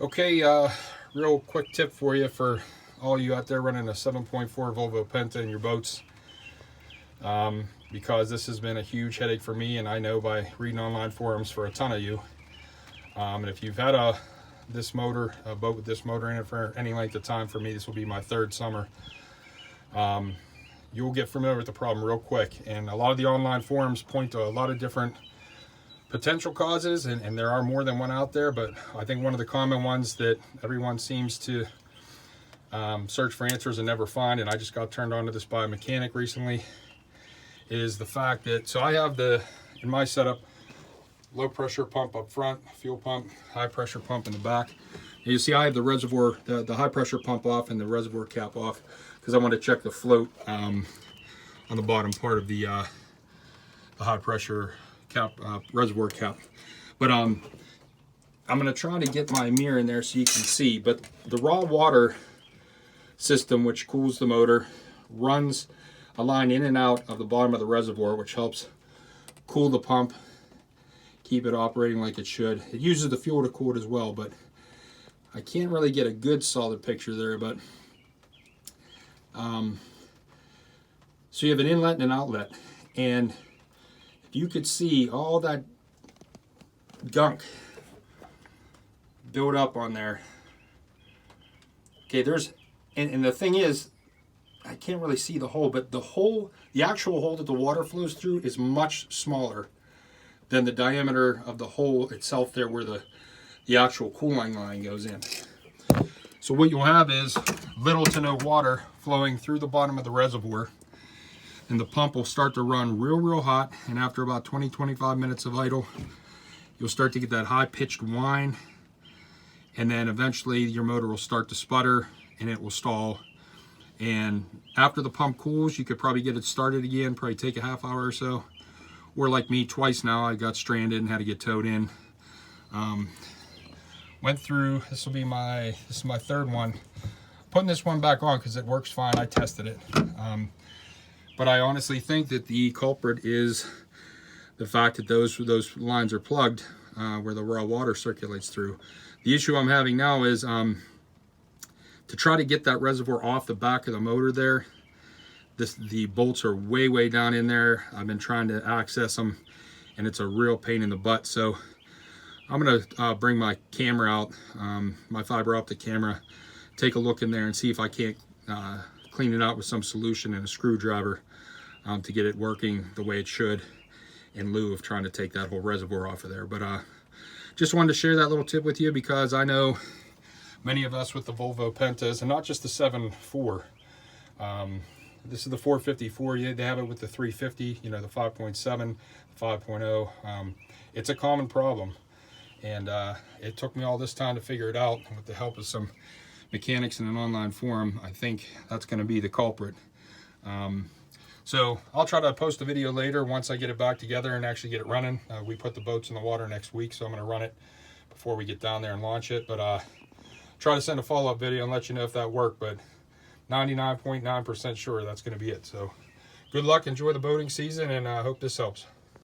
Okay, real quick tip for you for all you out there running a 7.4 Volvo Penta in your boats, because this has been a huge headache for me, and I know by reading online forums for a ton of you. And if you've had a boat with this motor in it for any length of time, for me this will be my third summer. You'll get familiar with the problem real quick, and a lot of the online forums point to a lot of different potential causes, and there are more than one out there, but I think one of the common ones that everyone seems to search for answers and never find, and I just got turned on to this by a mechanic recently, is the fact that, so I have in my setup, low pressure pump up front, fuel pump, high pressure pump in the back. And you see I have the reservoir, the high pressure pump off and the reservoir cap off, because I want to check the float on the bottom part of the high pressure cap, reservoir cap. But I'm going to try to get my mirror in there so you can see. But the raw water system, which cools the motor, runs a line in and out of the bottom of the reservoir, which helps cool the pump, keep it operating like it should. It uses the fuel to cool it as well, but I can't really get a good solid picture there. But so you have an inlet and an outlet, and you could see all that gunk build up on there. Okay, and the thing is, I can't really see the hole, but the actual hole that the water flows through is much smaller than the diameter of the hole itself there where the actual cooling line goes in. So what you'll have is little to no water flowing through the bottom of the reservoir, and the pump will start to run real hot, and after about 20-25 minutes of idle, you'll start to get that high-pitched whine, and then eventually your motor will start to sputter and it will stall. And after the pump cools, you could probably get it started again, probably take a half hour or so. Or like me, twice now I got stranded and had to get towed in. Went through, this is my third one. Putting this one back on because it works fine, I tested it. But I honestly think that the culprit is the fact that those lines are plugged where the raw water circulates through. The issue I'm having now is to try to get that reservoir off the back of the motor there. The bolts are way down in there. I've been trying to access them, and it's a real pain in the butt. So I'm gonna bring my camera out, my fiber optic camera, take a look in there and see if I can't clean it out with some solution and a screwdriver to get it working the way it should, in lieu of trying to take that whole reservoir off of there. But just wanted to share that little tip with you, because I know many of us with the Volvo Pentas, and not just the 7.4, this is the 454, they have it with the 350, you know, the 5.7, 5.0. It's a common problem, and it took me all this time to figure it out. And with the help of some mechanics in an online forum, I think that's going to be the culprit. So I'll try to post a video later once I get it back together and actually get it running. We put the boats in the water next week, so I'm going to run it before we get down there and launch it. But try to send a follow-up video and let you know if that worked. But 99.9% sure that's going to be it. So good luck, enjoy the boating season, and I hope this helps.